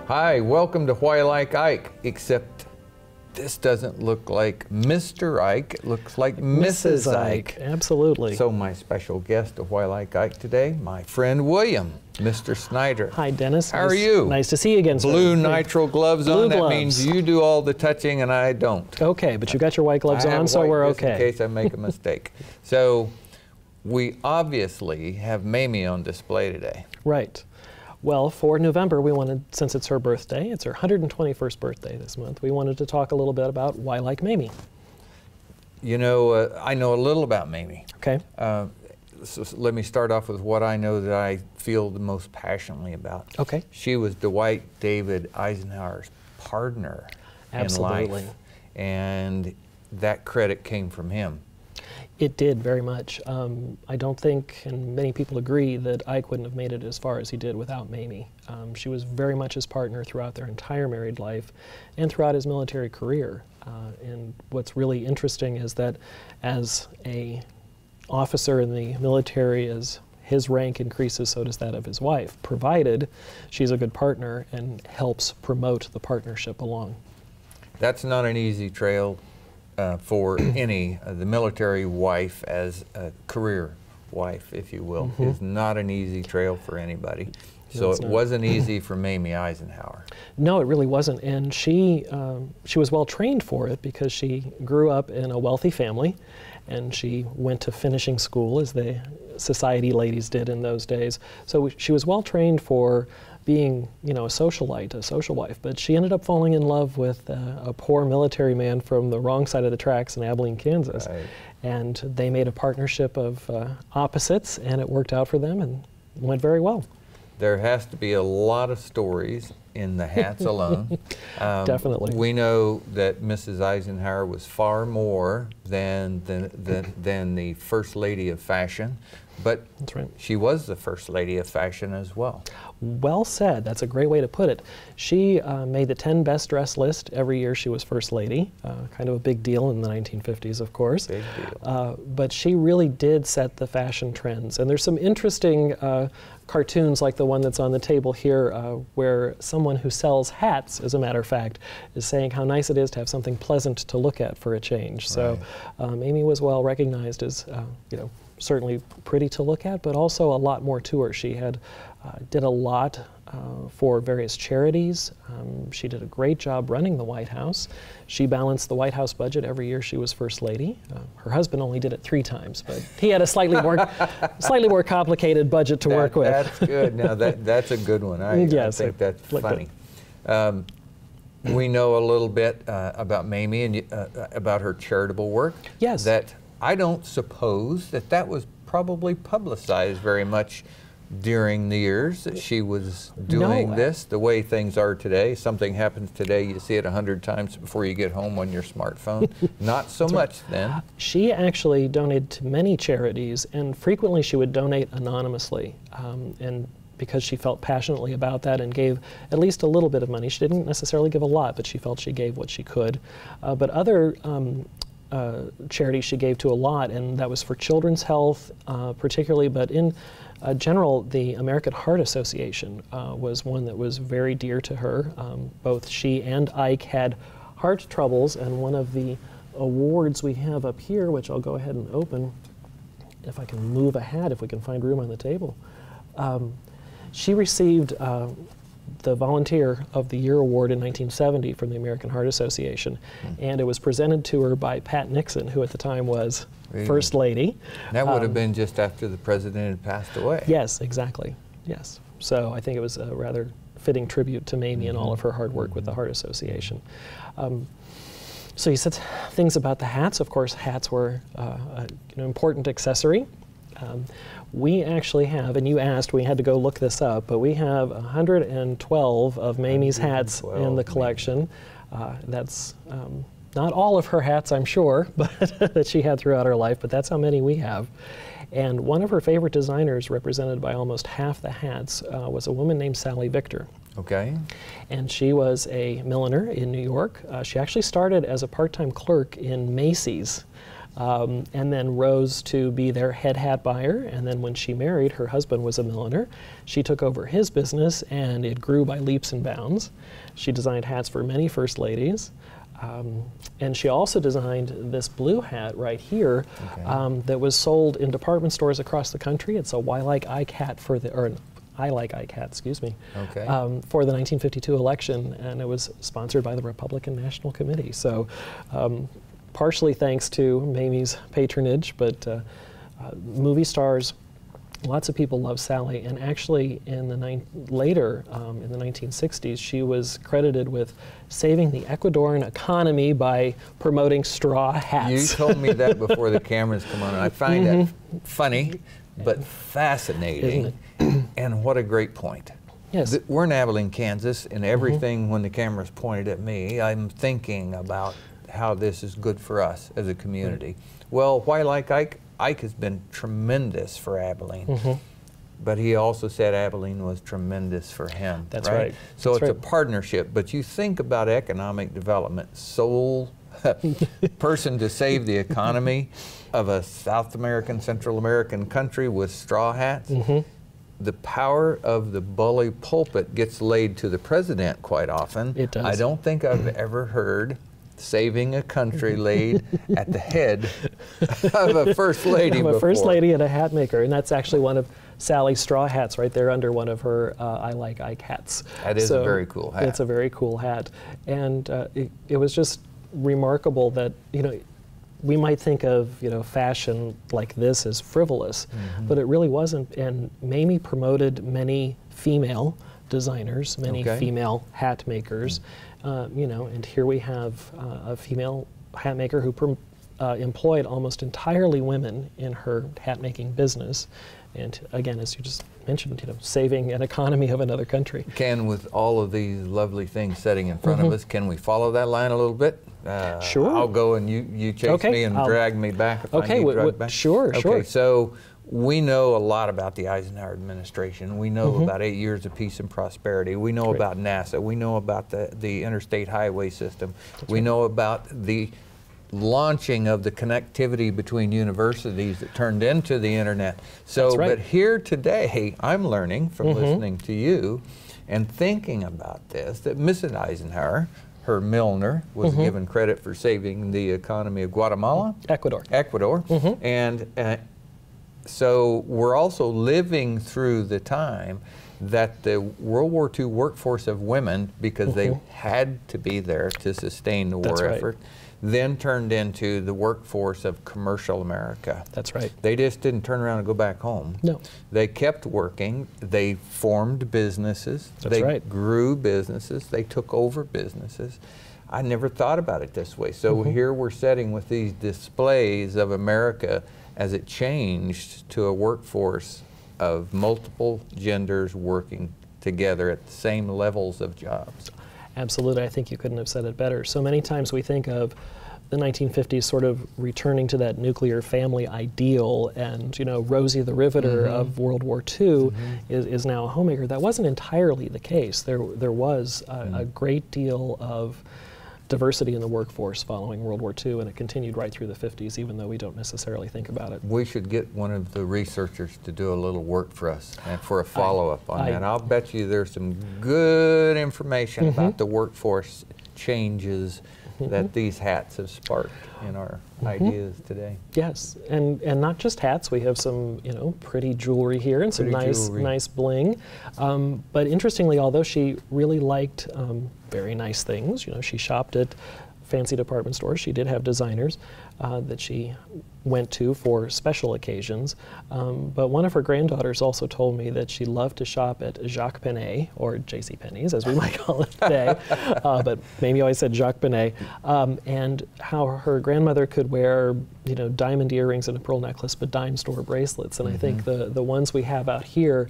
Hi, welcome to Why Like Ike, except this doesn't look like Mr. Ike, it looks like Mrs. Ike. Absolutely. So my special guest of Why Like Ike today, my friend William, Mr. Snyder. Hi, Dennis. How are you? Nice to see you again, sir. Blue nitrile gloves Blue on, that gloves. means you do all the touching and I don't. Okay, but you got your white gloves on, so we're okay. In case I make a mistake. So we obviously have Mamie on display today. Right. Well, for November, we wanted, since it's her birthday, it's her 121st birthday this month, we wanted to talk a little bit about why like Mamie. You know, I know a little about Mamie. Okay. So let me start off with what I know that I feel the most passionately about. Okay. She was Dwight David Eisenhower's partner in life, and that credit came from him. It did, very much. I don't think, and many people agree, that Ike wouldn't have made it as far as he did without Mamie. She was very much his partner throughout their entire married life and throughout his military career. And what's really interesting is that as a officer in the military, as his rank increases, so does that of his wife, provided she's a good partner and helps promote the partnership along. That's not an easy trail for any, the military wife as a career wife, if you will, is not an easy trail for anybody. So it wasn't easy for Mamie Eisenhower. No, it really wasn't, and she was well trained for it because she grew up in a wealthy family, and she went to finishing school, as the society ladies did in those days. So she was well trained for being, you know, a socialite, a social wife, but she ended up falling in love with a poor military man from the wrong side of the tracks in Abilene, Kansas. Right. And they made a partnership of opposites, and it worked out for them and went very well. There has to be a lot of stories in the hats alone. Definitely. We know that Mrs. Eisenhower was far more than the First Lady of Fashion, but that's right. She was the First Lady of Fashion as well. Well said. That's a great way to put it. She made the 10 best dressed list every year she was First Lady. Kind of a big deal in the 1950s, of course. Big deal. But she really did set the fashion trends. And there's some interesting cartoons like the one that's on the table here where someone who sells hats, as a matter of fact, is saying how nice it is to have something pleasant to look at for a change. So Mamie was well recognized as, you know, certainly pretty to look at, but also a lot more to her. She had did a lot for various charities. She did a great job running the White House. She balanced the White House budget every year she was First Lady. Her husband only did it 3 times, but he had a slightly more complicated budget to work with. That's good. Now that's a good one. I think that's funny. We know a little bit about Mamie and about her charitable work. Yes. That I don't suppose that was probably publicized very much during the years that she was doing this, the way things are today. Something happens today, you see it 100 times before you get home on your smartphone. Not so much then. She actually donated to many charities, and frequently she would donate anonymously. And because she felt passionately about that and gave at least a little bit of money. She didn't necessarily give a lot, but she felt she gave what she could. But other charities she gave to a lot, and that was for children's health particularly, but in general, the American Heart Association was one that was very dear to her. Both she and Ike had heart troubles, and one of the awards we have up here, which I'll go ahead and open, if I can move a hat, if we can find room on the table. She received the Volunteer of the Year Award in 1970 from the American Heart Association, and it was presented to her by Pat Nixon, who at the time was First Lady. That would have been just after the president had passed away. Yes, exactly. Yes. So I think it was a rather fitting tribute to Mamie and all of her hard work with the Heart Association. So you said things about the hats. Of course, hats were an important accessory. We actually have, and you asked, we had to go look this up, but we have 112 of Mamie's hats in the collection. That's not all of her hats, I'm sure, but that she had throughout her life, but that's how many we have. And one of her favorite designers, represented by almost half the hats, was a woman named Sally Victor. Okay. And she was a milliner in New York. She actually started as a part-time clerk in Macy's and then rose to be their head hat buyer. And then when she married, her husband was a milliner. She took over his business, and it grew by leaps and bounds. She designed hats for many first ladies. And she also designed this blue hat right here, that was sold in department stores across the country. It's a Why Like Ike hat for the, or I Like Ike hat, excuse me, for the 1952 election, and it was sponsored by the Republican National Committee. So partially thanks to Mamie's patronage, but movie stars, lots of people love Sally, and actually in the later, in the 1960s, she was credited with saving the Ecuadorian economy by promoting straw hats. You told me that before the cameras come on, and I find that funny, but fascinating, and what a great point. Yes. We're in Abilene, Kansas, and everything when the camera's pointed at me, I'm thinking about how this is good for us as a community. Well, Why Like Ike? Ike has been tremendous for Abilene, but he also said Abilene was tremendous for him. That's right. So That's it's a partnership, but you think about economic development, sole person to save the economy of a South American, Central American country with straw hats. The power of the bully pulpit gets laid to the president quite often. It does. I don't think I've ever heard saving a country laid at the head of a first lady before. A first lady and a hat maker, and that's actually one of Sally's straw hats right there under one of her I Like Ike hats. That is a very cool hat. It's a very cool hat, and it was just remarkable that, you know, we might think of, you know, fashion like this as frivolous, but it really wasn't. And Mamie promoted many female designers, many female hat makers, you know, and here we have a female hat maker who employed almost entirely women in her hat making business. And again, as you just mentioned, you know, saving an economy of another country. Ken, with all of these lovely things setting in front of us, can we follow that line a little bit? Sure. I'll go and you chase me and drag me back if I need dragged back. Sure, sure. Okay, so we know a lot about the Eisenhower administration. We know about 8 years of peace and prosperity. We know about NASA. We know about the interstate highway system. We know about the launching of the connectivity between universities that turned into the internet. So, but here today, I'm learning from listening to you and thinking about this, that Mrs. Eisenhower, her milliner, was given credit for saving the economy of Guatemala? Ecuador. And so we're also living through the time that the World War II workforce of women, because they had to be there to sustain the war effort, then turned into the workforce of commercial America. That's right. They just didn't turn around and go back home. No. They kept working. They formed businesses. That's they grew businesses. They took over businesses. I never thought about it this way. So here we're sitting with these displays of America as it changed to a workforce of multiple genders working together at the same levels of jobs. Absolutely. I think you couldn't have said it better. So many times we think of the 1950s sort of returning to that nuclear family ideal, and, you know, Rosie the Riveter of World War II is now a homemaker. That wasn't entirely the case. There was a great deal of diversity in the workforce following World War II, and it continued right through the 50s, even though we don't necessarily think about it. We should get one of the researchers to do a little work for us and for a follow-up on that. I'll bet you there's some good information about the workforce changes that these hats have sparked in our ideas today. Yes, and not just hats. We have some, you know, pretty jewelry here and some nice bling. But interestingly, although she really liked very nice things, you know, she shopped at fancy department stores. She did have designers that she went to for special occasions. But one of her granddaughters also told me that she loved to shop at Jacques Penney, or J.C. Penney's, as we might call it today. But Mamie always said Jacques Penney. And how her grandmother could wear, you know, diamond earrings and a pearl necklace, but dime store bracelets. And I think the ones we have out here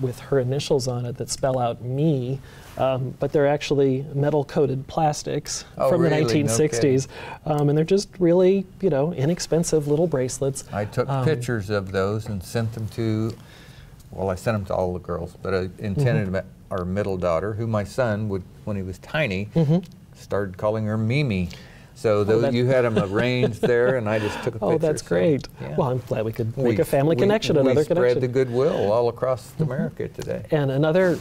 with her initials on it that spell out me, but they're actually metal-coated plastics from the 1960s. And they're just really, you know, inexpensive little bracelets. I took pictures of those and sent them to, well, I sent them to all the girls, but I intended our middle daughter, who my son would, when he was tiny, started calling her Mamie. So you had them arranged there, and I just took a picture. Oh, that's great. Yeah. Well, I'm glad we could make a family connection, another connection. We spread the goodwill all across America today. And another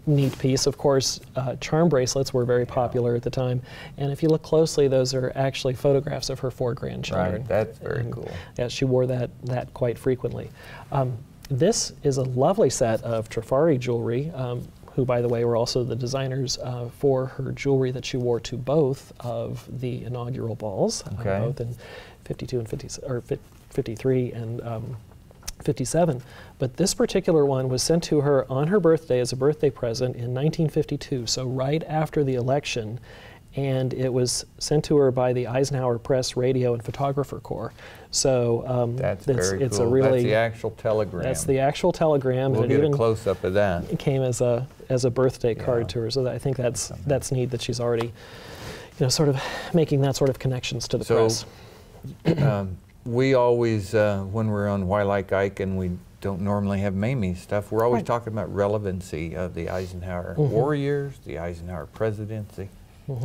neat piece, of course, charm bracelets were very popular at the time. And if you look closely, those are actually photographs of her 4 grandchildren. Right, that's very cool. Yeah, she wore that quite frequently. This is a lovely set of Trifari jewelry, who, by the way, were also the designers for her jewelry that she wore to both of the inaugural balls, both in 52 and 53 and 57. But this particular one was sent to her on her birthday as a birthday present in 1952, so right after the election. And it was sent to her by the Eisenhower Press Radio and Photographer Corps. So that's very cool. It's a really, that's the actual telegram. That's the actual telegram. We'll and get it even a close-up of that. It came as a birthday card to her. So I think that's neat that she's already, sort of making that sort of connections to the press. We always, when we're on Why Like Ike and we don't normally have Mamie stuff, we're always talking about relevancy of the Eisenhower war years, the Eisenhower presidency.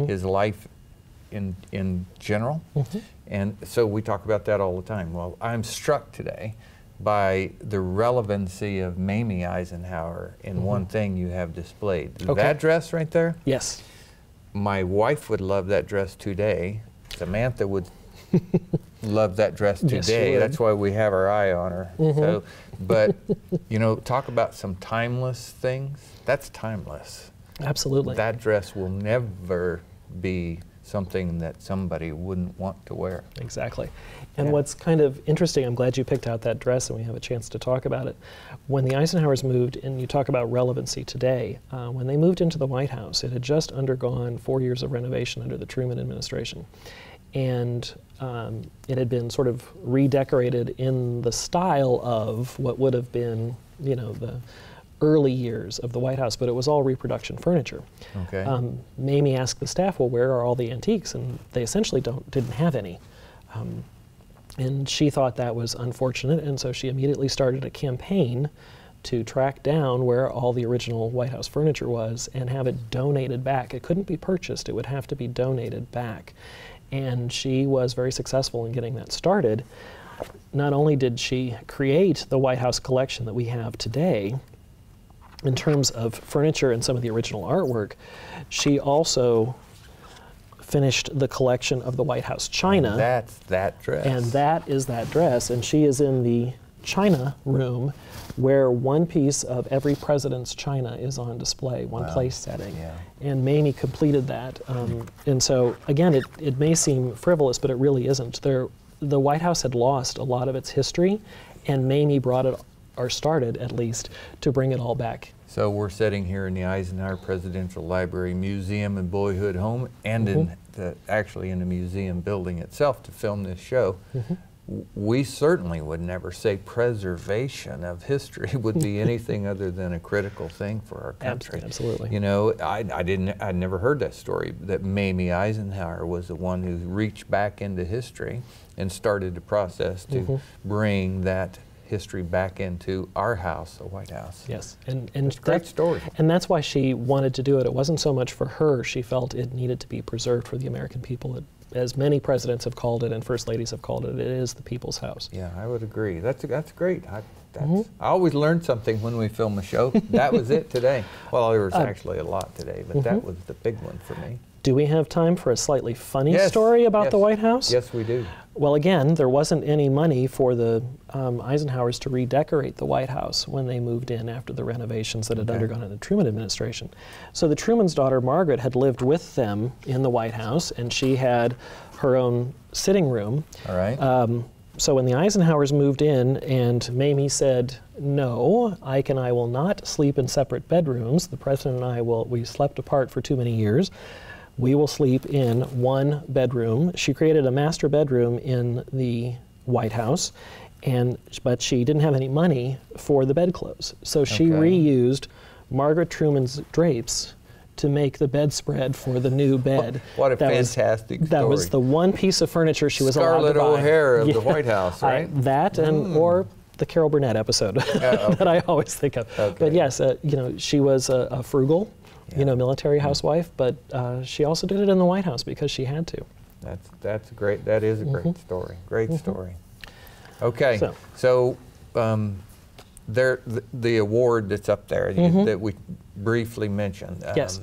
His life in general. And so we talk about that all the time. Well, I'm struck today by the relevancy of Mamie Eisenhower in one thing you have displayed. That dress right there? Yes. My wife would love that dress today. Samantha would love that dress today. Yes, that's why we have our eye on her. So, but, talk about some timeless things. That's timeless. Absolutely. That dress will never be something that somebody wouldn't want to wear. Exactly. And what's kind of interesting, I'm glad you picked out that dress and we have a chance to talk about it. When the Eisenhowers moved, and you talk about relevancy today, when they moved into the White House, it had just undergone 4 years of renovation under the Truman administration. And it had been sort of redecorated in the style of what would have been, the early years of the White House, but it was all reproduction furniture. Mamie asked the staff, well, where are all the antiques? And they essentially didn't have any. And she thought that was unfortunate, and so she immediately started a campaign to track down where all the original White House furniture was and have it donated back. It couldn't be purchased, it would have to be donated back. And she was very successful in getting that started. Not only did she create the White House collection that we have today, in terms of furniture and some of the original artwork, she also finished the collection of the White House china. And that's that dress. And that is that dress. And she is in the china room where one piece of every president's china is on display, one place setting. And Mamie completed that. And so, again, it may seem frivolous, but it really isn't. The White House had lost a lot of its history, and Mamie brought it, or started at least, to bring it all back. So we're sitting here in the Eisenhower Presidential Library Museum and Boyhood Home, and actually in the museum building itself to film this show. We certainly would never say preservation of history would be anything other than a critical thing for our country. Absolutely. I'd never heard that story, that Mamie Eisenhower was the one who reached back into history and started the process to bring that history back into our house, the White House. Yes, and it's a great story. And that's why she wanted to do it. It wasn't so much for her. She felt it needed to be preserved for the American people. As many presidents have called it and first ladies have called it, it is the people's house. Yeah, I would agree. That's great. I always learn something when we film a show. That was it today. Well, there was actually a lot today, but that was the big one for me. Do we have time for a slightly funny story about the White House? Yes, we do. Well, again, there wasn't any money for the Eisenhowers to redecorate the White House when they moved in after the renovations that had undergone in the Truman administration. So the Truman's daughter, Margaret, had lived with them in the White House, and she had her own sitting room. All right. So when the Eisenhowers moved in and Mamie said, no, Ike and I will not sleep in separate bedrooms. The president and I we slept apart for too many years. We will sleep in one bedroom. She created a master bedroom in the White House, but she didn't have any money for the bedclothes. So she reused Margaret Truman's drapes to make the bedspread for the new bed. What a fantastic story. That was the one piece of furniture she was allowed to buy. Scarlett O'Hara of the White House, right? That or the Carol Burnett episode that I always think of. But yes, she was a frugal, military housewife, but she also did it in the White House because she had to. That's great. That is a great story. Great story. Okay, so the award that's up there that we briefly mentioned. Yes.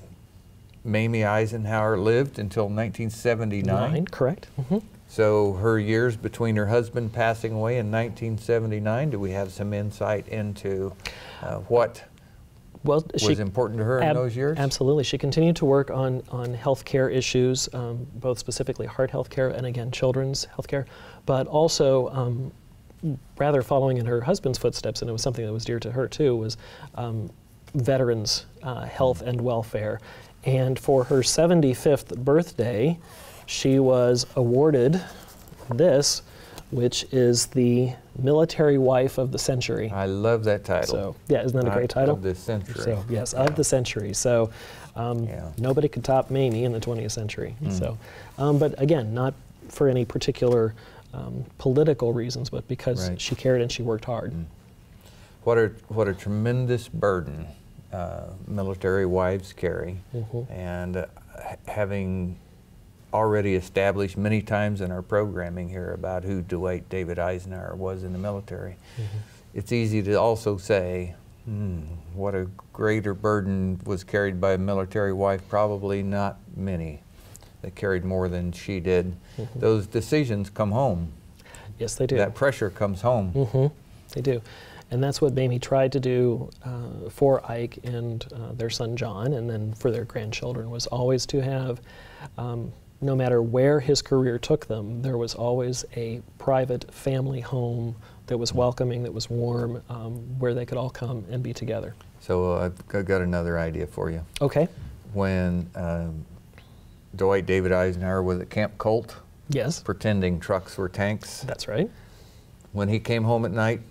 Mamie Eisenhower lived until 1979. Correct. So her years between her husband passing away in 1979, do we have some insight into what was important to her in those years? Absolutely. She continued to work on health care issues, both specifically heart health care and, again, children's health care, but also rather following in her husband's footsteps, and it was something that was dear to her too, was veterans' health and welfare. And for her 75th birthday, she was awarded this, which is the Military Wife of the Century. I love that title. So, yeah, isn't that a great title? Of the century. So, yes, of the century. So, nobody could top Mamie in the 20th century. So, but again, not for any particular political reasons, but because she cared and she worked hard. What a tremendous burden military wives carry, and having already established many times in our programming here about who Dwight David Eisenhower was in the military, it's easy to also say, what a greater burden was carried by a military wife. Probably not many that carried more than she did. Those decisions come home. Yes, they do. That pressure comes home. They do. And that's what Mamie tried to do for Ike and their son John, and then for their grandchildren, was always to have, no matter where his career took them, there was always a private family home that was welcoming, that was warm, where they could all come and be together. So I've got another idea for you. Okay. When Dwight David Eisenhower was at Camp Colt, pretending trucks were tanks. That's right. When he came home at night,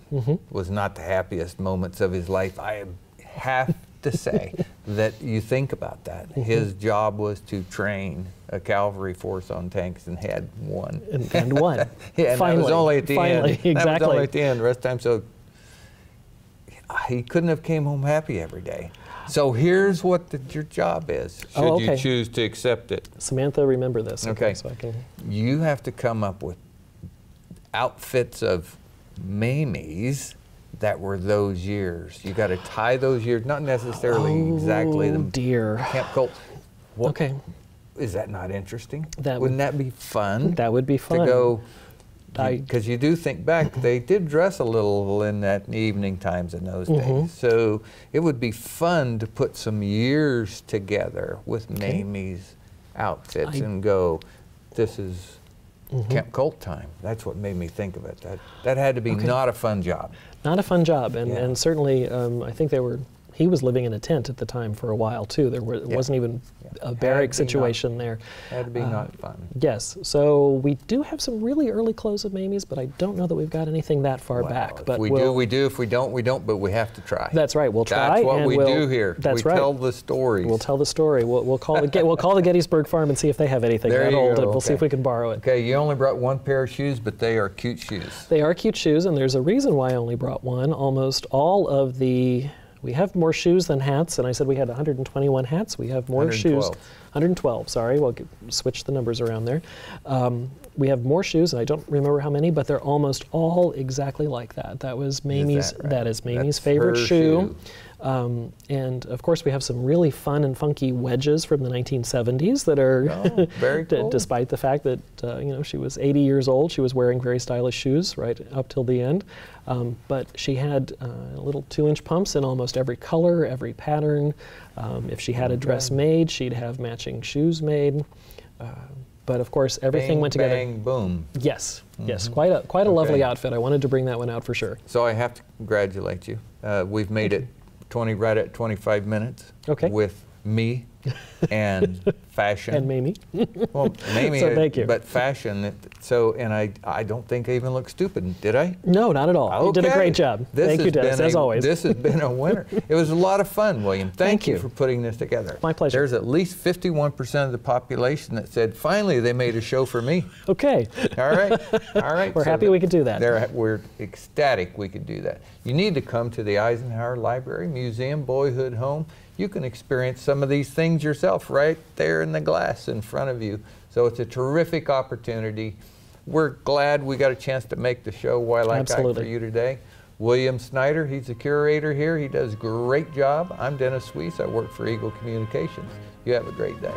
was not the happiest moments of his life. I have to say that you think about that. His job was to train a cavalry force on tanks, and had won. And won. And finally, that was only at the end. Exactly. That was only at the end. The rest of the time, so he couldn't have came home happy every day. So here's what your job is, should you choose to accept it. Samantha, remember this. Okay. So I can... You have to come up with outfits of Mamie's that were those years. You got to tie those years, not necessarily exactly the Camp Colt. Okay. Is that not interesting? Wouldn't that be fun? That would be fun. To go, because you do think back, they did dress a little in that evening times in those days. So it would be fun to put some years together with Mamie's outfits and go, this is Camp Colt time. That's what made me think of it. That had to be not a fun job. Not a fun job, and certainly I think he was living in a tent at the time for a while too. It wasn't even a barrack situation there. Had to be not fun. Yes, so we do have some really early clothes of Mamie's, but I don't know that we've got anything that far back. But if we do, we do. If we don't, we don't. But we have to try. That's right. We'll try. That's what we do here. That's we right. tell the stories. We'll tell the story. We'll call the Gettysburg Farm and see if they have anything that old, and we'll see if we can borrow it. Okay, you only brought one pair of shoes, but they are cute shoes. They are cute shoes, and there's a reason why I only brought one. Almost all of we have more shoes than hats, and I said we had 121 hats. We have more shoes. 112, sorry. We'll switch the numbers around there. We have more shoes, and I don't remember how many, but they're almost all exactly like that. That was Mamie's. That is Mamie's favorite shoe. And of course, we have some really fun and funky wedges from the 1970s that are, very cool. Despite the fact that she was 80 years old, she was wearing very stylish shoes right up till the end. But she had little 2-inch pumps in almost every color, every pattern. If she had a dress made, she'd have matching shoes made. But of course, everything went together. Bang, boom. Yes, yes, quite a lovely outfit. I wanted to bring that one out for sure. So I have to congratulate you. We've made it right at 25 minutes. With me and fashion. And Mamie. Well, Mamie, so thank you. But fashion. And I don't think I even looked stupid, did I? No, not at all. You did a great job. Thank you, Dennis, as always. This has been a winner. It was a lot of fun, William. Thank you for putting this together. My pleasure. There's at least 51% of the population that said, finally, they made a show for me. Okay. All right. All right. We're happy we could do that. We're ecstatic we could do that. You need to come to the Eisenhower Library, Museum, Boyhood Home. You can experience some of these things yourself right there in the glass in front of you. So it's a terrific opportunity. We're glad we got a chance to make the show Why Like Ike for you today. William Snyder, he's the curator here. He does a great job. I'm Dennis Weiss. I work for Eagle Communications. You have a great day.